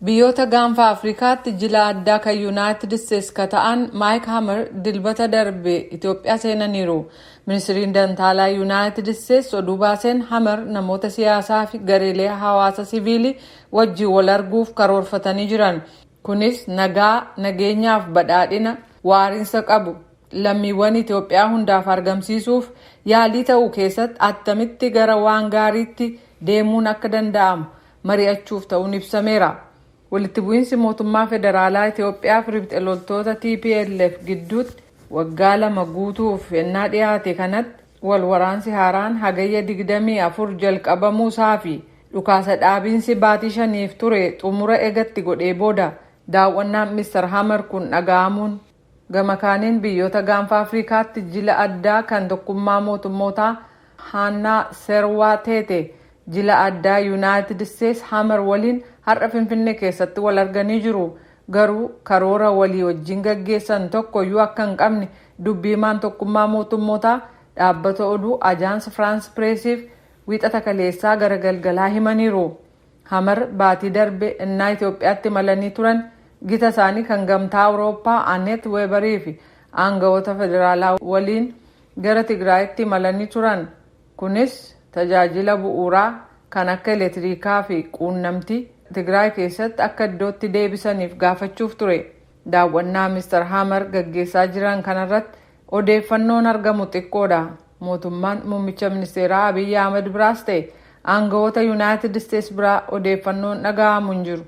Biyyoota gaanfa Afrikaatti jila addaa kan Yuunaayitid Isteetsi ka ta'an Maayik Hamer dilbata darbe Itoophiyaa seenaniiru. Ministiriin Dantaalaa Yuunaayitid Isteetsi oduu baaseen Hamer namoota siyaasaa fi gareelee hawaasa siviilii wajjin wal arguuf karoorfatanii jiran. Kunis nageenyaaf badhaadhina waariinsa qabu lammiiwwan Itoophiyaa hundaaf argamsiisuuf yaalii ta'uu keessatti attamitti gara waan gaariitti deemuun akka danda'amu mari'achuuf ta'uun ibsameera. Walitti bu'iinsi mootummaa federaalaa Itoophiyaa fi riphxe loltoota TPLF gidduutti waggaa 2 guutuuf ennaa dhiyaate kanatti wal waraansi haaraan hagayya 24 jalqabamuusaa fi dhukaasa dhaabiinsi baatii 5 ture xumura eegatti godhee booda daawwannaan Mr. Hamer kun dhaga'amuun gama kaaniin biyyoota gaanfa Afrikaatti jila addaa kan tokkummaa mootummootaa Hannaa Serwaa teete jila addaa Yuunaayitid Isteetsi Hamer waliin har'a Finfinnee keessatti wal arganii jiru. Garuu karoora walii wajjin gaggeessan tokkoyyuu akka hin qabne dubbiimaan tokkummaa mootummootaa dhaabbata oduu Ajaans Firaans Pireesiif wiixata kaleessaa gara galgalaa himaniiru. Hamer baatii darbe innaa Itoophiyaatti malanii turan gita isaanii kan gamtaa Awurooppaa Anet Weebarii fi aangawoota federaalaa waliin gara Tigraayitti malanii turan. Kunis tajaajila bu'uuraa kan akka elektirikaa fi quunnamtii Tigraay keessatti akka iddootti deebisaniif gaafachuuf ture. Daawwannaa Mr. Hamer gaggeessaa jiran kanarratti odeeffannoon argamu xiqqoodha. Mootummaan muummicha ministeeraa Abiyyi Ahmed biraas ta'e aangawoota Yuunaayitid Isteetsi biraa odeeffannoon dhaga'amu hin jiru.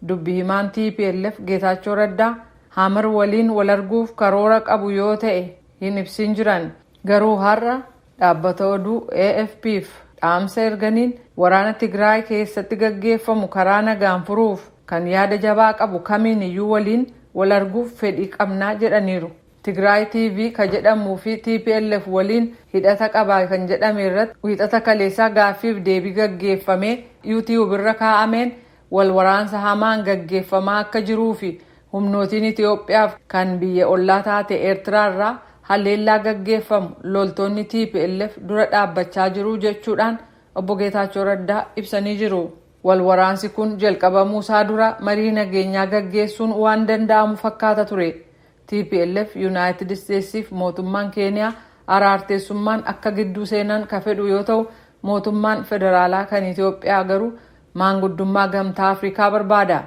Dubbi himaan TPLF Geetaachoo Raddaa Hamer waliin wal arguuf karoora qabu yoo ta'e hin ibsin jiran. Garuu har'a dhaabbata oduu AFP'f dhaamsa erganiin waraana Tigraay keessatti gaggeeffamu karaa nagaan furuuf kan yaada jabaa qabu kamiin iyyuu waliin wal arguuf fedhii qabnaa jedhaniiru. Tigraay TV ka jedhamuu fi TPLF waliin hidhata qabaa kan jedhame irratti wiixata kaleessaa gaaffiif deebii gaggeeffamee YouTube irra kaa'ameen wal waraansa hamaan gaggeeffamaa akka jiruu fi humnootiin Itoophiyaaf kan biyya ollaa taate Eertiraa irraa haleellaa gaggeeffamu loltoonni TPLF dura dhaabbachaa jiru jechuudhaan obbo Geetaachoo Raddaa ibsanii jiru. Wal waraansi kun jalqabamuusaa dura marii nageenyaa gaggeessuun waan danda'amu fakkaata ture. TPLF Yuunaayitid Isteetsiif mootummaan Keeniyaa araarteessummaan akka gidduu seenan ka fedhu yoo ta'u mootummaan federaalaa kan Itoophiyaa garuu maanguddummaa gamtaa Afrikaa barbaada.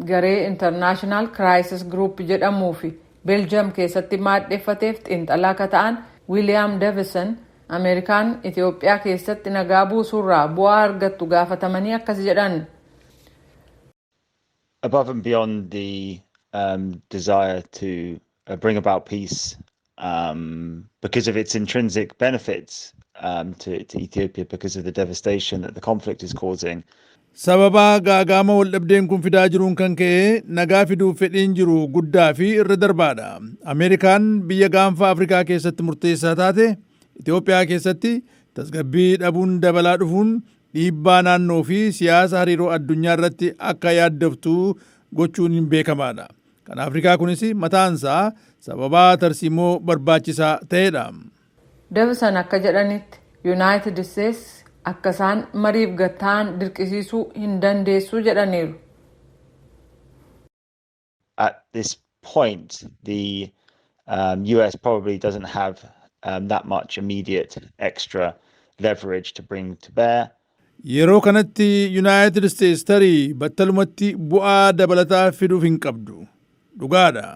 Garee International Crisis Group jedhamuu fi Belgium keessatti maadheeffateef xiinxalaa ka ta'an William Davison Ameerikaan Itoophiyaa keessatti nagaa buusuurraa bu'aa argattu gaafatamanii akkas jedhan. Above and beyond the desire to bring about peace because of its intrinsic benefits to Ethiopia because of the devastation that the conflict is causing. Sababa gaagama wal dhabdeen kun fidaa jiruun kan ka'e nagaa fiduuf fedhiin jiru guddaa fi irra darbaadha. Ameerikaan biyya gaanfa Afrikaa keessatti murteessaa taate Itoophiyaa keessatti tasgabbii dhabuun dabalaa dhufuun dhiibbaa naannoo fi siyaasa hariiroo addunyaa irratti akka yaaddoftu gochuun hin beekamaadha. Kan Afrikaa kunis mataansaa sababaa tarsiimoo barbaachisaa ta'edha. Davison akka jedhanitti Yuunaayitid Isteetsi akka isaan mariif gataan dirqisiisuu hin dandeessu jedhaniiru. At this point, the US probably doesn't have that much immediate extra leverage to bring to bear. Yeroo kanatti United States tarii battalumatti bu'aa dabalataa fiduuf hin qabdu. Dhugaadha.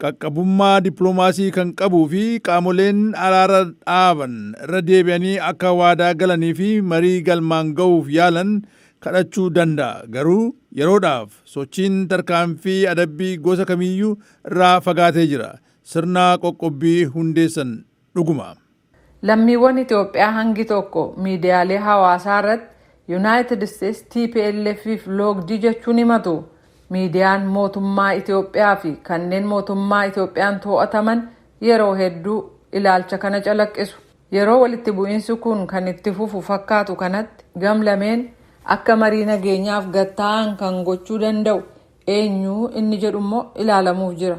Qaqqabummaa dippiloomaasii kan qabuu fi qaamoleen araara dhaaban irra deebi'anii akka waadaa galanii fi marii galmaan ga'uuf yaalan kadhachuu danda'a. Garuu yeroodhaaf sochiin tarkaanfii adabbii gosa kamiiyyuu irraa fagaatee jira. Sirna qoqqobbii hundeessan dhuguma. Lammiiwwan Itoophiyaa hangi tokko miidiyaalee hawaasaa irratti United States TPLF'if loogdii jechuun himatu. Miidiyaan mootummaa Itoophiyaa fi kanneen mootummaa Itoophiyaan to'ataman yeroo hedduu ilaalcha kana calaqqisu. Yeroo walitti bu'iinsi kun kan itti fufu fakkaatu kanatti gamlameen akka marii nageenyaaf gatta'an kan gochuu danda'u eenyu inni jedhu immoo ilaalamuuf jira.